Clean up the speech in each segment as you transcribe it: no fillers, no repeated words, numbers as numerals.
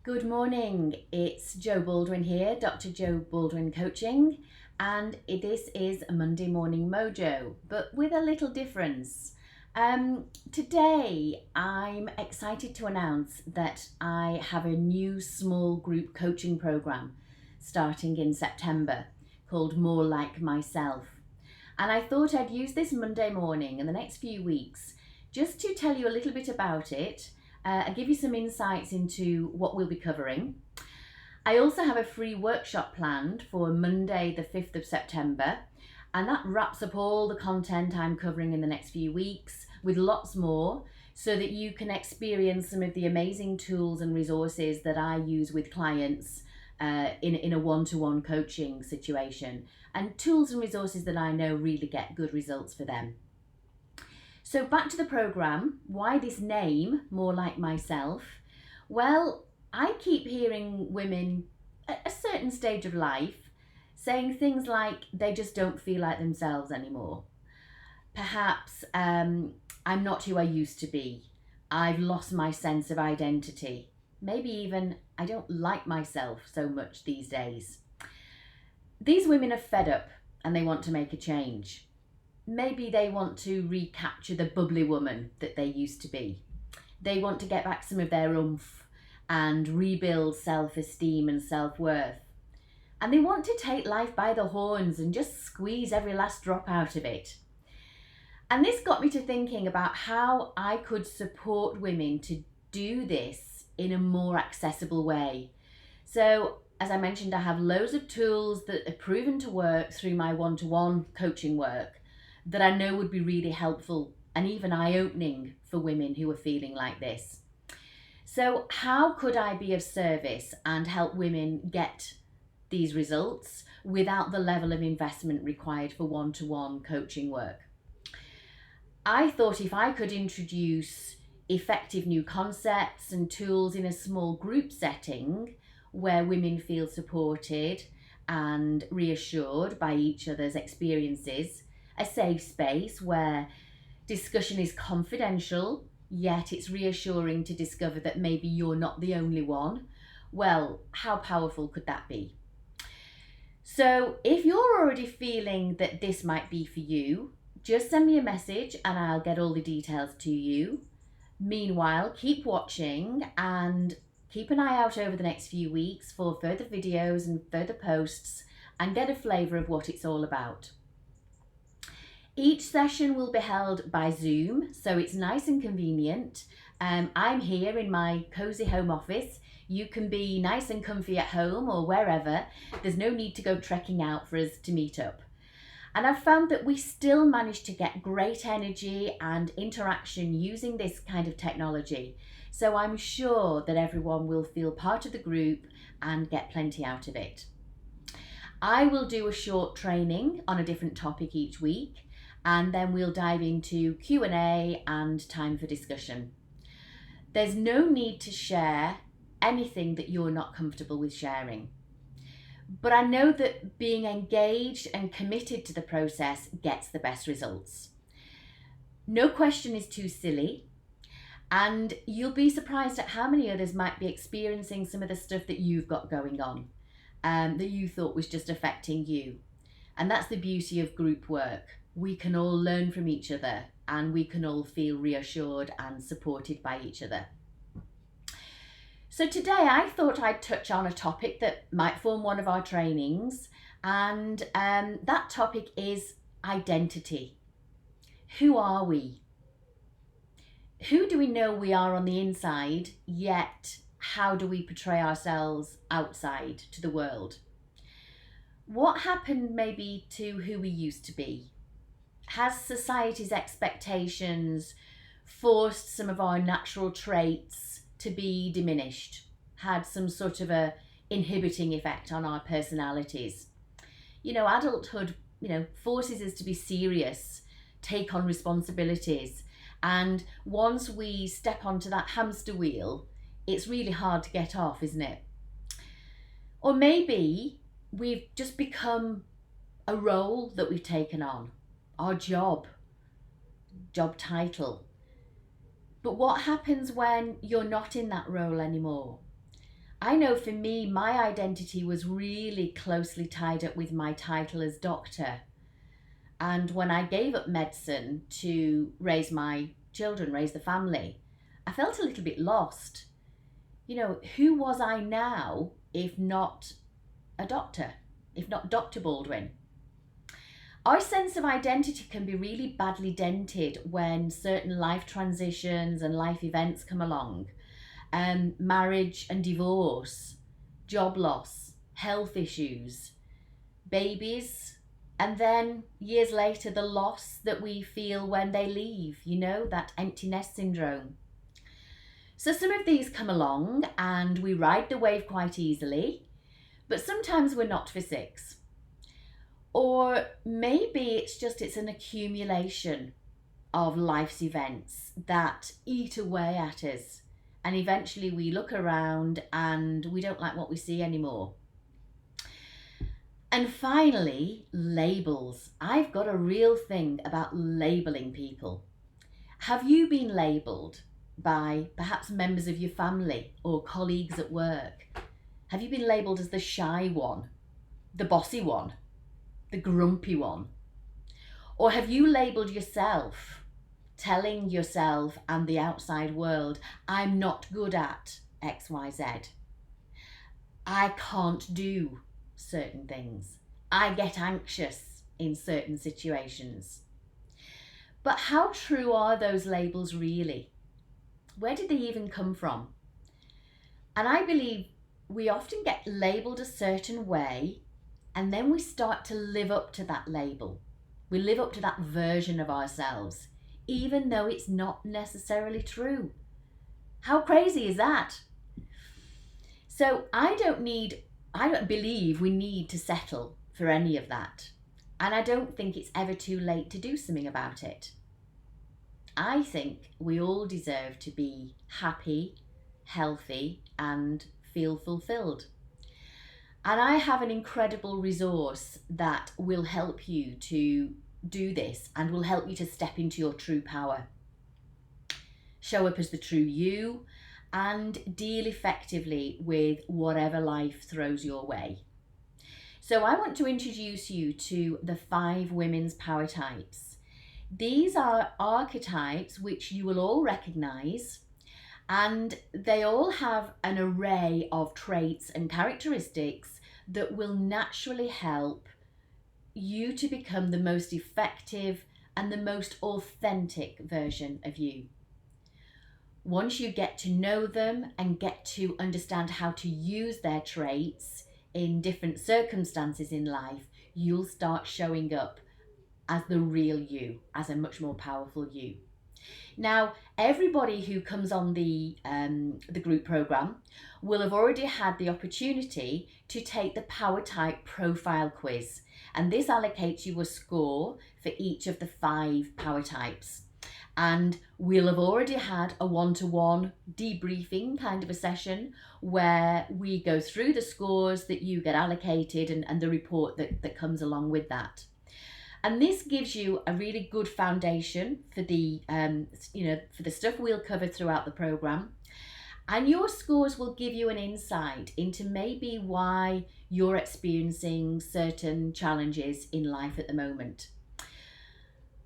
Good morning, it's Jo Baldwin here, Dr Jo Baldwin Coaching, and this is a Monday Morning Mojo, but with a little difference. Today, I'm excited to announce that I have a new small group coaching program starting in September called More Like Myself. And I thought I'd use this Monday morning and the next few weeks just to tell you a little bit about it. I'll give you some insights into what we'll be covering. I also have a free workshop planned for Monday, the 5th of September, and that wraps up all the content I'm covering in the next few weeks with lots more so that you can experience some of the amazing tools and resources that I use with clients in a one-to-one coaching situation, and tools and resources that I know really get good results for them. So back to the programme, why this name, More Like Myself? Well, I keep hearing women at a certain stage of life saying things like they just don't feel like themselves anymore. Perhaps I'm not who I used to be. I've lost my sense of identity. Maybe even I don't like myself so much these days. These women are fed up and they want to make a change. Maybe they want to recapture the bubbly woman that they used to be. They want to get back some of their oomph and rebuild self-esteem and self-worth. And they want to take life by the horns and just squeeze every last drop out of it. And this got me to thinking about how I could support women to do this in a more accessible way. So, as I mentioned, I have loads of tools that are proven to work through my one-to-one coaching work that I know would be really helpful and even eye-opening for women who are feeling like this. So how could I be of service and help women get these results without the level of investment required for one-to-one coaching work? I thought if I could introduce effective new concepts and tools in a small group setting where women feel supported and reassured by each other's experiences, a safe space where discussion is confidential, yet it's reassuring to discover that maybe you're not the only one. Well, how powerful could that be? So if you're already feeling that this might be for you, just send me a message and I'll get all the details to you. Meanwhile, keep watching and keep an eye out over the next few weeks for further videos and further posts and get a flavour of what it's all about. Each session will be held by Zoom, so it's nice and convenient. I'm here in my cosy home office. You can be nice and comfy at home or wherever. There's no need to go trekking out for us to meet up. And I've found that we still manage to get great energy and interaction using this kind of technology. So I'm sure that everyone will feel part of the group and get plenty out of it. I will do a short training on a different topic each week, and then we'll dive into Q&A and time for discussion. There's no need to share anything that you're not comfortable with sharing. But I know that being engaged and committed to the process gets the best results. No question is too silly, and you'll be surprised at how many others might be experiencing some of the stuff that you've got going on, that you thought was just affecting you. And that's the beauty of group work. We can all learn from each other and we can all feel reassured and supported by each other. So today I thought I'd touch on a topic that might form one of our trainings, and that topic is identity. Who are we? Who do we know we are on the inside, yet how do we portray ourselves outside to the world? What happened maybe to who we used to be? Has society's expectations forced some of our natural traits to be diminished? Had some sort of a inhibiting effect on our personalities? Adulthood, forces us to be serious, take on responsibilities. And once we step onto that hamster wheel, it's really hard to get off, isn't it? Or maybe we've just become a role that we've taken on, our job title. But what happens when you're not in that role anymore? I know for me, my identity was really closely tied up with my title as doctor. And when I gave up medicine to raise my children, raise the family, I felt a little bit lost. You know, who was I now if not a doctor, if not Dr. Baldwin? Our sense of identity can be really badly dented when certain life transitions and life events come along. Marriage and divorce, job loss, health issues, babies, and then years later, the loss that we feel when they leave, you know, that empty nest syndrome. So some of these come along and we ride the wave quite easily, but sometimes we're not for six. Or maybe it's an accumulation of life's events that eat away at us. And eventually we look around and we don't like what we see anymore. And finally, labels. I've got a real thing about labeling people. Have you been labelled by perhaps members of your family or colleagues at work? Have you been labelled as the shy one, the bossy one, the grumpy one? Or have you labelled yourself, telling yourself and the outside world, I'm not good at XYZ. I can't do certain things. I get anxious in certain situations. But how true are those labels really? Where did they even come from? And I believe we often get labelled a certain way and then we start to live up to that label. We live up to that version of ourselves, even though it's not necessarily true. How crazy is that? So I don't believe we need to settle for any of that. And I don't think it's ever too late to do something about it. I think we all deserve to be happy, healthy, and feel fulfilled. And I have an incredible resource that will help you to do this and will help you to step into your true power. Show up as the true you and deal effectively with whatever life throws your way. So I want to introduce you to the 5 women's power types. These are archetypes which you will all recognize, and they all have an array of traits and characteristics that will naturally help you to become the most effective and the most authentic version of you. Once you get to know them and get to understand how to use their traits in different circumstances in life, you'll start showing up as the real you, as a much more powerful you. Now, everybody who comes on the group program will have already had the opportunity to take the Power Type Profile Quiz, and this allocates you a score for each of the 5 power types. And we'll have already had a one-to-one debriefing kind of a session where we go through the scores that you get allocated and the report that comes along with that. And this gives you a really good foundation for the for the stuff we'll cover throughout the program. And your scores will give you an insight into maybe why you're experiencing certain challenges in life at the moment.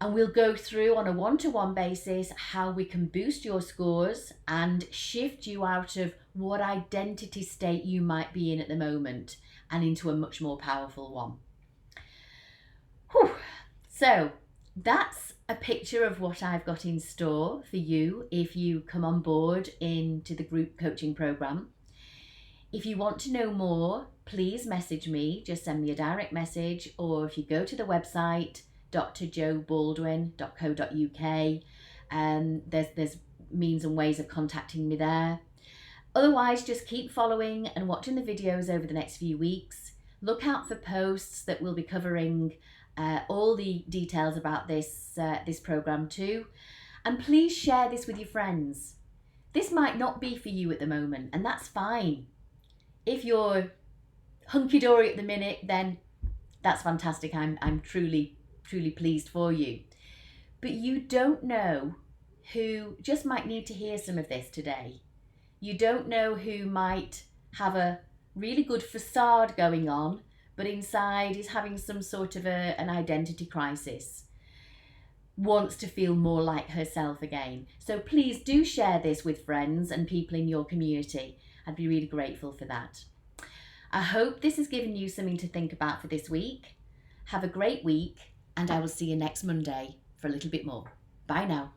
And we'll go through on a one-to-one basis how we can boost your scores and shift you out of what identity state you might be in at the moment and into a much more powerful one. Whew. So that's a picture of what I've got in store for you if you come on board into the group coaching program. If you want to know more, please message me, just send me a direct message, or if you go to the website drjobaldwin.co.uk, there's means and ways of contacting me there. Otherwise, just keep following and watching the videos over the next few weeks. Look out for posts that will be covering all the details about this program too. And please share this with your friends. This might not be for you at the moment, and that's fine. If you're hunky-dory at the minute, then that's fantastic. I'm truly pleased for you. But you don't know who just might need to hear some of this today. You don't know who might have a really good facade going on, but inside is having some sort of an identity crisis, wants to feel more like herself again. So please do share this with friends and people in your community. I'd be really grateful for that. I hope this has given you something to think about for this week. Have a great week, and I will see you next Monday for a little bit more. Bye now.